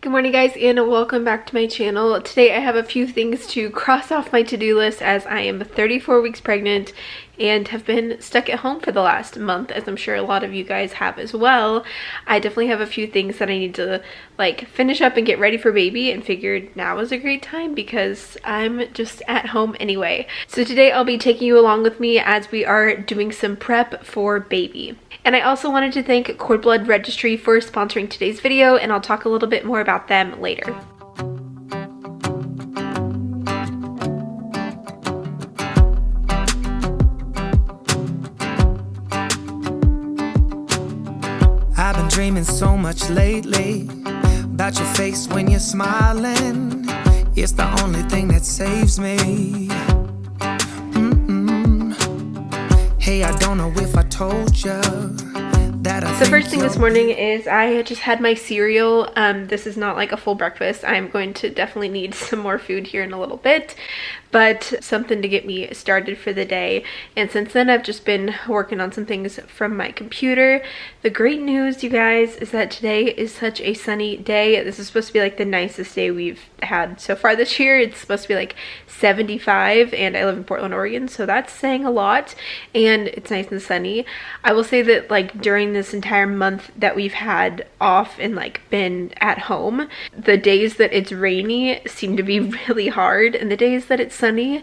Good morning guys, and welcome back to my channel. Today I have a few things to cross off my to-do list as I am 34 weeks pregnant and have been stuck at home for the last month, as I'm sure a lot of you guys have as well. I definitely have a few things that I need to finish up and get ready for baby, and figured now is a great time because I'm just at home anyway. So today I'll be taking you along with me as we are doing some prep for baby. And I also wanted to thank Cord Blood Registry for sponsoring today's video, and I'll talk a little bit more about them later. I've been dreaming so much lately about your face when you're smiling. It's the only thing that saves me. Hey, I don't know if I told you that I So first thing this morning is I just had my cereal. This is not like a full breakfast. I'm going to definitely need some more food here in a little bit, but something to get me started for the day. And since then I've just been working on some things from my computer. The great news, you guys, is that today is such a sunny day. This is supposed to be like the nicest day we've had so far this year. It's supposed to be like 75, and I live in Portland, Oregon, so that's saying a lot. And it's nice and sunny. I will say that during this entire month that we've had off and been at home, the days that it's rainy seem to be really hard, and the days that it's sunny,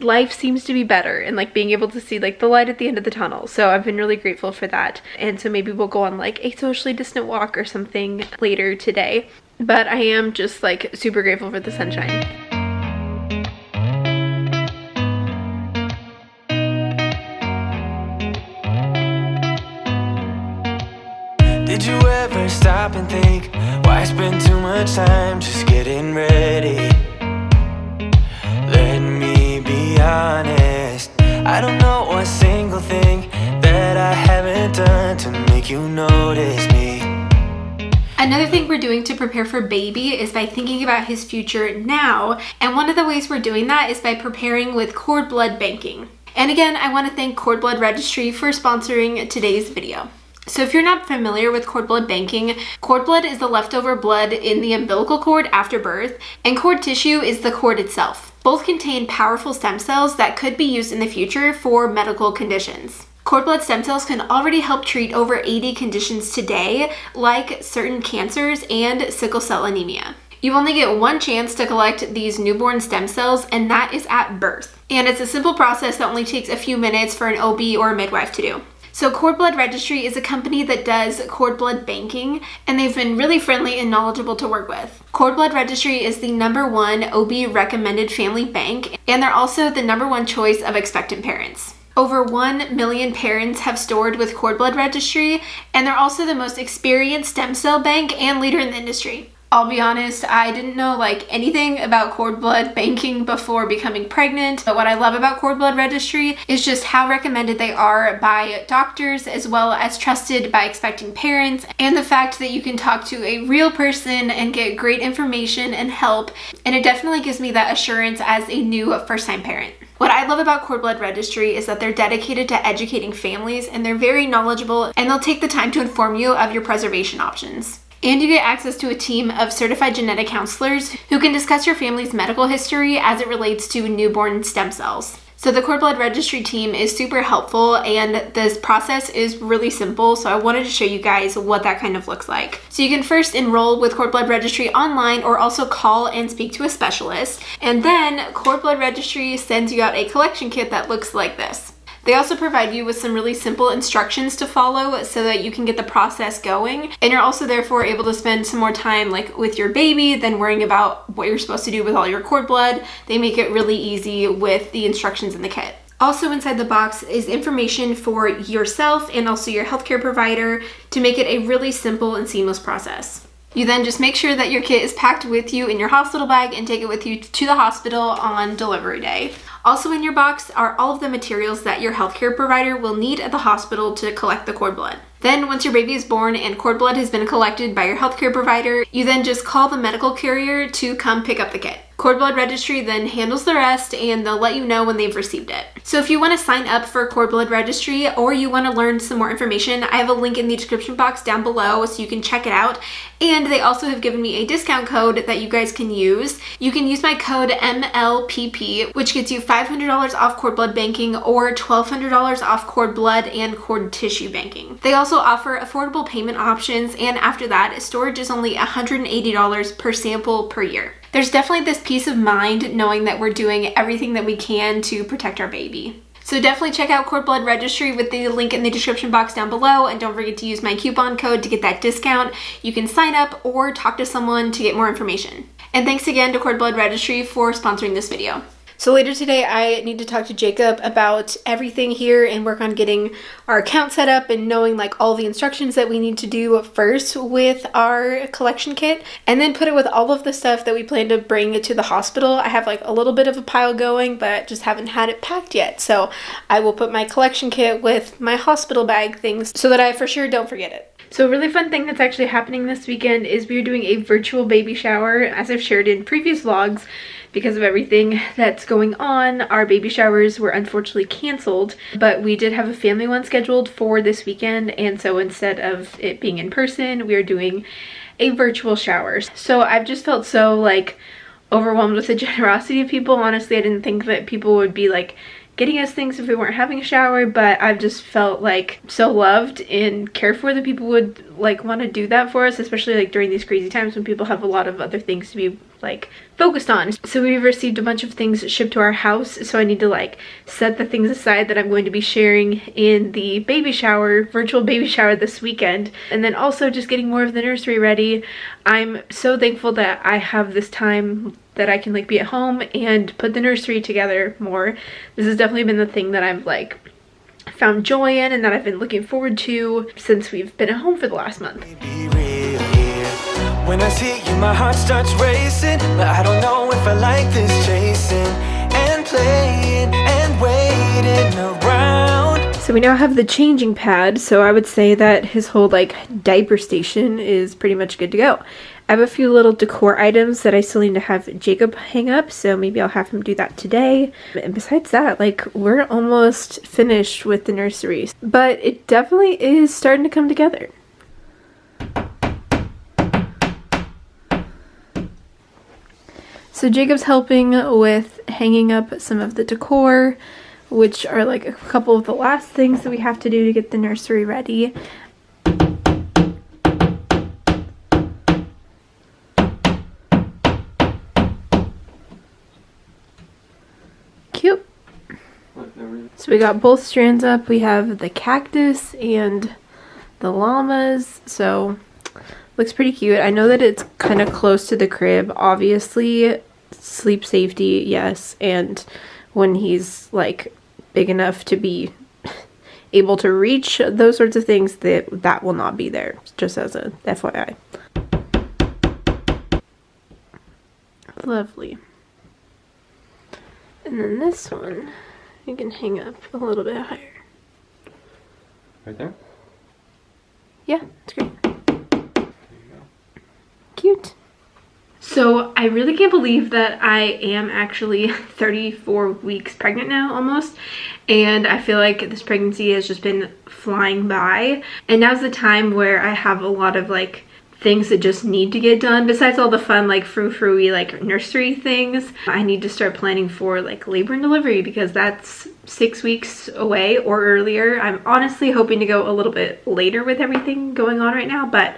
life seems to be better, and being able to see the light at the end of the tunnel. So I've been really grateful for that. And so maybe we'll go on a socially distant walk or something later today, but I am just super grateful for the sunshine. Did you ever stop and think, why spend too much time just getting ready? Let me be honest, I don't know a single thing that I haven't done to make you notice me. Another thing we're doing to prepare for baby is by thinking about his future now, and one of the ways we're doing that is by preparing with cord blood banking. And again, I want to thank Cord Blood Registry for sponsoring today's video. So if you're not familiar with cord blood banking, cord blood is the leftover blood in the umbilical cord after birth, and cord tissue is the cord itself. Both contain powerful stem cells that could be used in the future for medical conditions. Cord blood stem cells can already help treat over 80 conditions today, like certain cancers and sickle cell anemia. You only get one chance to collect these newborn stem cells, and that is at birth. And it's a simple process that only takes a few minutes for an OB or a midwife to do. So Cord Blood Registry is a company that does cord blood banking, and they've been really friendly and knowledgeable to work with. Cord Blood Registry is the #1 OB recommended family bank, and they're also the #1 choice of expectant parents. Over 1 million parents have stored with Cord Blood Registry, and they're also the most experienced stem cell bank and leader in the industry. I'll be honest, I didn't know anything about cord blood banking before becoming pregnant, but what I love about Cord Blood Registry is just how recommended they are by doctors as well as trusted by expecting parents, and the fact that you can talk to a real person and get great information and help, and it definitely gives me that assurance as a new first-time parent. What I love about Cord Blood Registry is that they're dedicated to educating families, and they're very knowledgeable, and they'll take the time to inform you of your preservation options. And you get access to a team of certified genetic counselors who can discuss your family's medical history as it relates to newborn stem cells. So the Cord Blood Registry team is super helpful, and this process is really simple, so I wanted to show you guys what that kind of looks like. So you can first enroll with Cord Blood Registry online, or also call and speak to a specialist, and then Cord Blood Registry sends you out a collection kit that looks like this. They also provide you with some really simple instructions to follow so that you can get the process going, and you're also therefore able to spend some more time with your baby than worrying about what you're supposed to do with all your cord blood. They make it really easy with the instructions in the kit. Also inside the box is information for yourself and also your healthcare provider to make it a really simple and seamless process. You then just make sure that your kit is packed with you in your hospital bag and take it with you to the hospital on delivery day. Also in your box are all of the materials that your healthcare provider will need at the hospital to collect the cord blood. Then once your baby is born and cord blood has been collected by your healthcare provider, you then just call the medical carrier to come pick up the kit. Cord Blood Registry then handles the rest, and they'll let you know when they've received it. So if you want to sign up for Cord Blood Registry, or you want to learn some more information, I have a link in the description box down below so you can check it out. And they also have given me a discount code that you guys can use. You can use my code MLPP, which gets you $500 off cord blood banking or $1,200 off cord blood and cord tissue banking. They also offer affordable payment options, and after that, storage is only $180 per sample per year. There's definitely this peace of mind knowing that we're doing everything that we can to protect our baby. So definitely check out Cord Blood Registry with the link in the description box down below, and don't forget to use my coupon code to get that discount. You can sign up or talk to someone to get more information. And thanks again to Cord Blood Registry for sponsoring this video. So later today, I need to talk to Jacob about everything here and work on getting our account set up and knowing like all the instructions that we need to do first with our collection kit, and then put it with all of the stuff that we plan to bring to the hospital. I have like a little bit of a pile going, but just haven't had it packed yet. So I will put my collection kit with my hospital bag things so that I for sure don't forget it. So a really fun thing that's actually happening this weekend is we're doing a virtual baby shower. As I've shared in previous vlogs, because of everything that's going on, our baby showers were unfortunately canceled, but we did have a family one scheduled for this weekend, and so instead of it being in person, we are doing a virtual shower. So I've just felt so like overwhelmed with the generosity of people. Honestly, I didn't think that people would be like getting us things if we weren't having a shower, but I've just felt like so loved and cared for that people would like want to do that for us, especially like during these crazy times when people have a lot of other things to be like focused on. So we've received a bunch of things shipped to our house, so I need to like set the things aside that I'm going to be sharing in the baby shower, virtual baby shower this weekend, and then also just getting more of the nursery ready. I'm so thankful that I have this time that I can like be at home and put the nursery together more. This has definitely been the thing that I've like found joy in and that I've been looking forward to since we've been at home for the last month. When I see you, my heart starts racing, but I don't know if I like this chasing and playing and waiting around. So we now have the changing pad, so I would say that his whole like diaper station is pretty much good to go. I have a few little decor items that I still need to have Jacob hang up, so maybe I'll have him do that today. And besides that, like, we're almost finished with the nursery, but it definitely is starting to come together. So Jacob's helping with hanging up some of the decor, which are like a couple of the last things that we have to do to get the nursery ready. Cute. So we got both strands up. We have the cactus and the llamas, so looks pretty cute. I know that it's kind of close to the crib, obviously. Sleep safety, yes, and when he's like big enough to be able to reach those sorts of things, that will not be there, just as a FYI. Lovely. And then this one you can hang up a little bit higher. Right there? Yeah, it's great. There you go. Cute. So I really can't believe that I am actually 34 weeks pregnant now, almost, and I feel like this pregnancy has just been flying by, and now's the time where I have a lot of like things that just need to get done. Besides all the fun like frou-frou-y like nursery things, I need to start planning for like labor and delivery, because that's 6 weeks away or earlier. I'm honestly hoping to go a little bit later with everything going on right now, but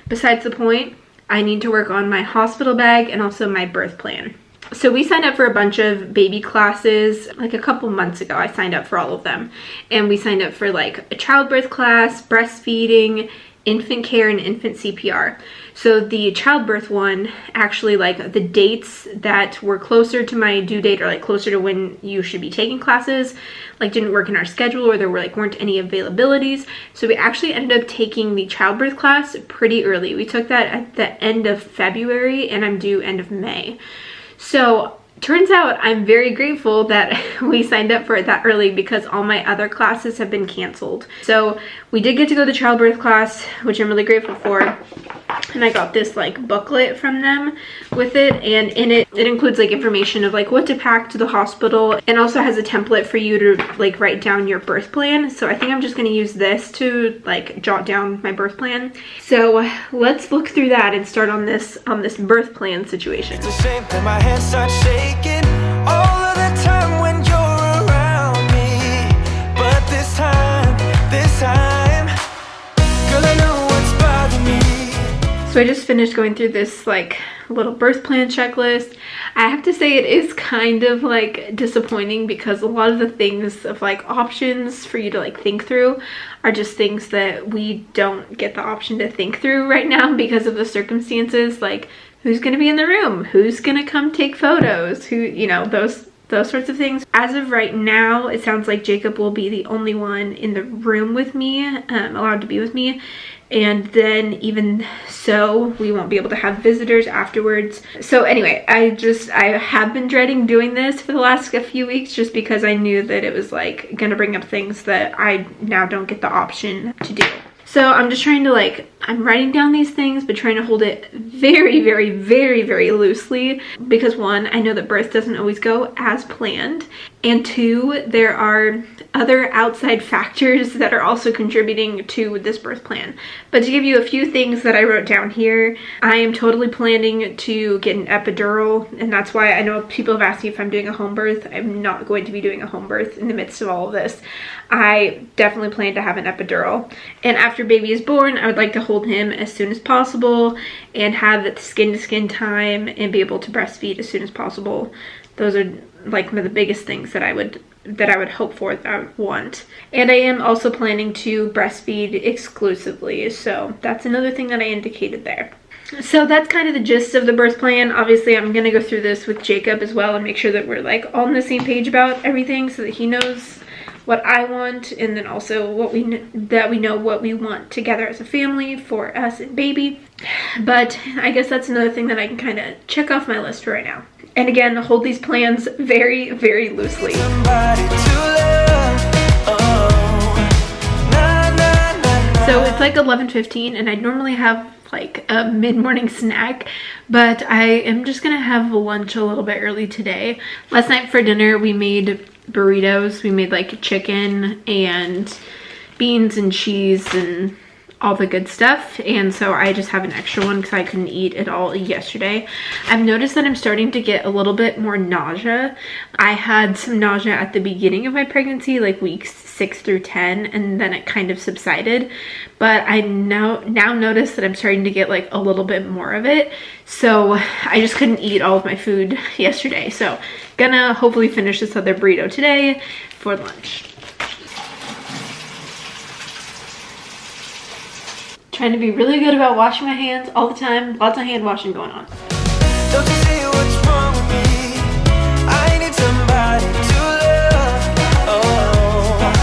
besides the point, I need to work on my hospital bag and also my birth plan. So we signed up for a bunch of baby classes like a couple months ago. I signed up for all of them, and we signed up for like a childbirth class, breastfeeding, infant care, and infant CPR. So the childbirth one, actually like the dates that were closer to my due date or like closer to when you should be taking classes, like didn't work in our schedule, or there were like weren't any availabilities. So we actually ended up taking the childbirth class pretty early. We took that at the end of February, and I'm due end of May. So Turns out I'm very grateful that we signed up for it that early because all my other classes have been canceled. So we did get to go to childbirth class, which I'm really grateful for. And I got this like booklet from them with it, and in it includes like information of like what to pack to the hospital, and also has a template for you to like write down your birth plan. So I think I'm just going to use this to like jot down my birth plan. So let's look through that and start on this birth plan situation. It's a shame that my hands start shaking all of the time when you're around me. But this time, girl, I know what's bothering me. So I just finished going through this like little birth plan checklist. I have to say it is kind of like disappointing because a lot of the things of like options for you to like think through are just things that we don't get the option to think through right now because of the circumstances, like who's going to be in the room, who's going to come take photos, who, you know, those sorts of things. As of right now, it sounds like Jacob will be the only one in the room with me, allowed to be with me. And then even so, we won't be able to have visitors afterwards. So anyway, I have been dreading doing this for the last few weeks just because I knew that it was like gonna bring up things that I now don't get the option to do. So I'm just trying to like, I'm writing down these things, but trying to hold it very, very, very, very loosely because one, I know that birth doesn't always go as planned. And two, there are other outside factors that are also contributing to this birth plan. But to give you a few things that I wrote down here, I am totally planning to get an epidural, and that's why I know people have asked me if I'm doing a home birth. I'm not going to be doing a home birth in the midst of all of this. I definitely plan to have an epidural. And after baby is born, I would like to hold him as soon as possible and have skin-to-skin time and be able to breastfeed as soon as possible. Those are like the biggest things that I would hope for, that I would want. And I am also planning to breastfeed exclusively, so that's another thing that I indicated there. So that's kind of the gist of the birth plan. Obviously, I'm going to go through this with Jacob as well and make sure that we're like all on the same page about everything so that he knows what I want, and then also that we know what we want together as a family for us and baby. But I guess that's another thing that I can kind of check off my list for right now. And again, hold these plans very, very loosely. So it's like 11:15 and I normally have like a mid-morning snack, but I am just gonna have lunch a little bit early today. Last night for dinner we made burritos. We made like chicken and beans and cheese and all the good stuff, and so I just have an extra one because I couldn't eat it all yesterday. I've noticed that I'm starting to get a little bit more nausea. I had some nausea at the beginning of my pregnancy, like weeks 6 through 10, and then it kind of subsided, but I now notice that I'm starting to get like a little bit more of it, so I just couldn't eat all of my food yesterday. So gonna hopefully finish this other burrito today for lunch. Trying to be really good about washing my hands all the time. Lots of hand washing going on. Don't you see what's wrong with me? I need somebody to love.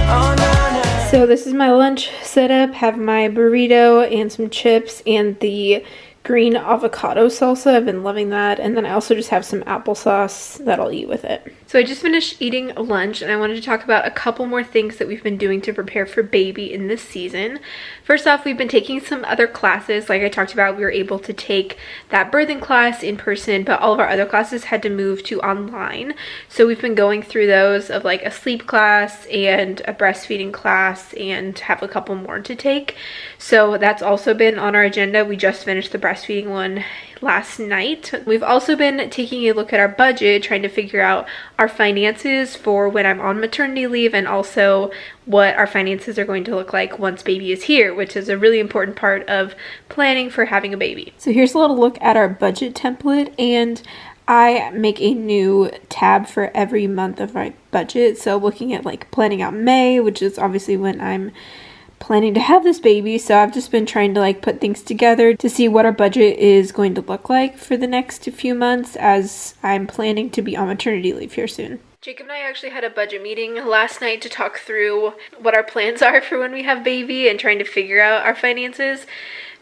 Oh, no. So this is my lunch setup. Have my burrito and some chips and the green avocado salsa. I've been loving that. And then I also just have some applesauce that I'll eat with it. So I just finished eating lunch and I wanted to talk about a couple more things that we've been doing to prepare for baby in this season. First off, we've been taking some other classes. Like I talked about, we were able to take that birthing class in person, but all of our other classes had to move to online. So we've been going through those of like a sleep class and a breastfeeding class and have a couple more to take. So that's also been on our agenda. We just finished the breastfeeding one last night. We've also been taking a look at our budget, trying to figure out our finances for when I'm on maternity leave and also what our finances are going to look like once baby is here, which is a really important part of planning for having a baby. So here's a little look at our budget template, and I make a new tab for every month of my budget. So looking at like planning out May, which is obviously when I'm planning to have this baby, so I've just been trying to like put things together to see what our budget is going to look like for the next few months as I'm planning to be on maternity leave here soon. Jacob and I actually had a budget meeting last night to talk through what our plans are for when we have baby and trying to figure out our finances.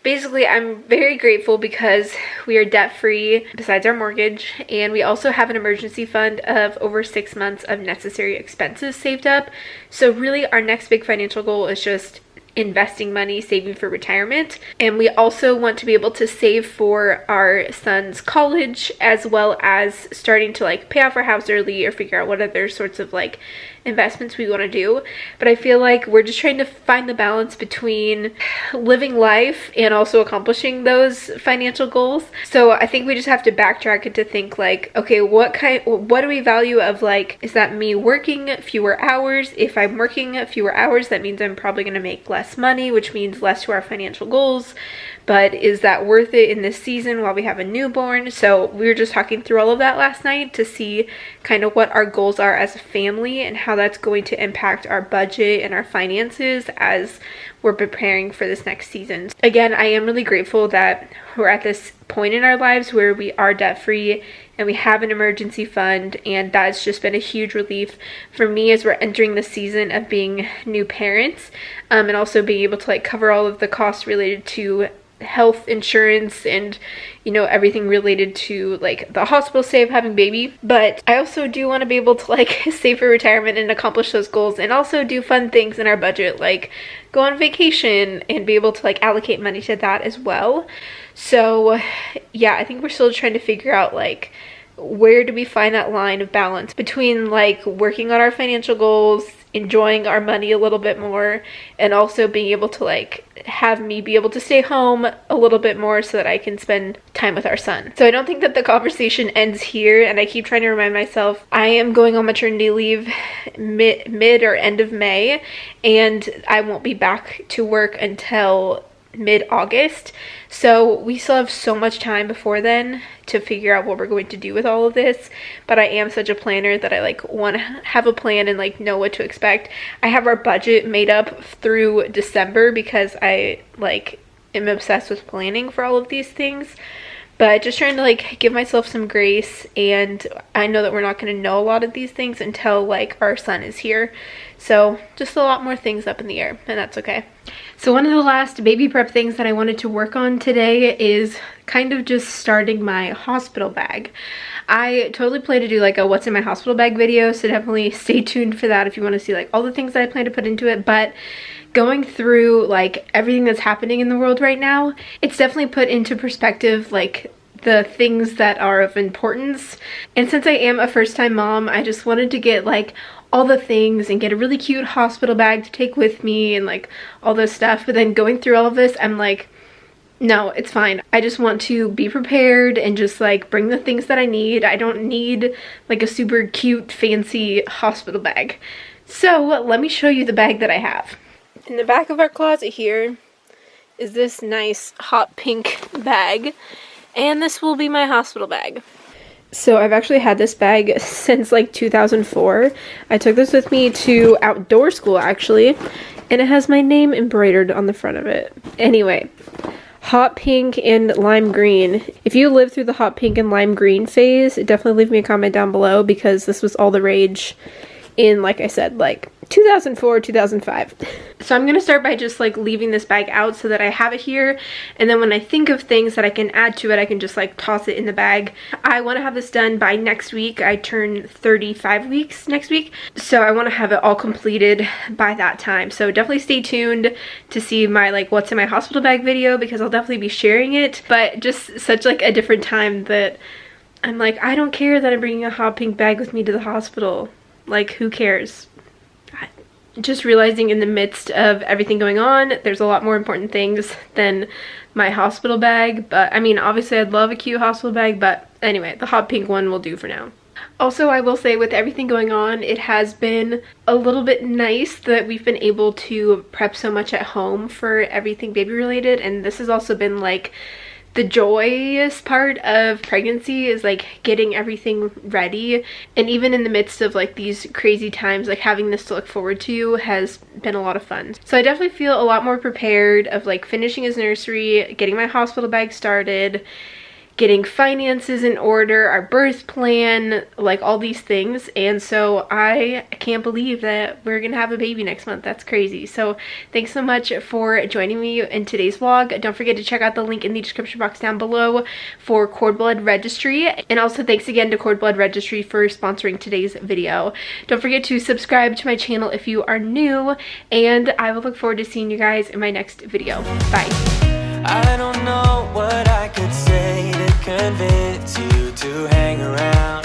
Basically, I'm very grateful because we are debt-free besides our mortgage, and we also have an emergency fund of over 6 months of necessary expenses saved up. So really our next big financial goal is just investing money, saving for retirement. And we also want to be able to save for our son's college, as well as starting to like pay off our house early or figure out what other sorts of like investments we want to do. But I feel like we're just trying to find the balance between living life and also accomplishing those financial goals. So I think we just have to backtrack it to think like, okay, what do we value of like, is that me working fewer hours? If I'm working fewer hours, that means I'm probably going to make less money, which means less to our financial goals. But is that worth it in this season while we have a newborn? So we were just talking through all of that last night to see kind of what our goals are as a family and how that's going to impact our budget and our finances as we're preparing for this next season. Again, I am really grateful that we're at this point in our lives where we are debt-free and we have an emergency fund, and that's just been a huge relief for me as we're entering the season of being new parents, and also being able to like cover all of the costs related to health insurance and, you know, everything related to like the hospital stay of having baby. But I also do want to be able to like save for retirement and accomplish those goals, and also do fun things in our budget, like go on vacation and be able to like allocate money to that as well. So yeah, I think we're still trying to figure out like where do we find that line of balance between like working on our financial goals, enjoying our money a little bit more, and also being able to like have me be able to stay home a little bit more so that I can spend time with our son. So I don't think that the conversation ends here, and I keep trying to remind myself I am going on maternity leave mid or end of May, and I won't be back to work until mid-August. So we still have so much time before then to figure out what we're going to do with all of this. But I am such a planner that I like want to have a plan and like know what to expect. I have our budget made up through December because I like am obsessed with planning for all of these things. But just trying to like give myself some grace, and I know that we're not going to know a lot of these things until like our son is here. So just a lot more things up in the air, and that's okay. So one of the last baby prep things that I wanted to work on today is kind of just starting my hospital bag. I totally plan to do like a what's in my hospital bag video, so definitely stay tuned for that if you want to see like all the things that I plan to put into it. But going through like everything that's happening in the world right now, it's definitely put into perspective like the things that are of importance. And since I am a first-time mom, I just wanted to get like all the things and get a really cute hospital bag to take with me and like all this stuff. But then going through all of this, I'm like, no, it's fine. I just want to be prepared and just like bring the things that I need. I don't need like a super cute, fancy hospital bag. So let me show you the bag that I have. In the back of our closet here is this nice hot pink bag, and this will be my hospital bag. So I've actually had this bag since like 2004. I took this with me to outdoor school actually, and it has my name embroidered on the front of it. Anyway, hot pink and lime green. If you lived through the hot pink and lime green phase, definitely leave me a comment down below, because this was all the rage in, like I said, like 2004, 2005. So I'm gonna start by just like leaving this bag out so that I have it here, and then when I think of things that I can add to it, I can just like toss it in the bag. I want to have this done by next week. I turn 35 weeks next week, so I want to have it all completed by that time. So definitely stay tuned to see my like what's in my hospital bag video, because I'll definitely be sharing it. But just such like a different time that I'm like, I don't care that I'm bringing a hot pink bag with me to the hospital. Like, who cares? Just realizing in the midst of everything going on, there's a lot more important things than my hospital bag. But I mean, obviously I'd love a cute hospital bag, but anyway, the hot pink one will do for now. Also, I will say with everything going on, it has been a little bit nice that we've been able to prep so much at home for everything baby related, and this has also been like the joyous part of pregnancy, is like getting everything ready. And even in the midst of like these crazy times, like having this to look forward to has been a lot of fun. So I definitely feel a lot more prepared of like finishing his nursery, getting my hospital bag started, getting finances in order, our birth plan, like all these things. And so I can't believe that we're gonna have a baby next month. That's crazy. So thanks so much for joining me in today's vlog. Don't forget to check out the link in the description box down below for Cord Blood Registry. And also thanks again to Cord Blood Registry for sponsoring today's video. Don't forget to subscribe to my channel if you are new, and I will look forward to seeing you guys in my next video. Bye. I don't know what I could say to convince you to hang around.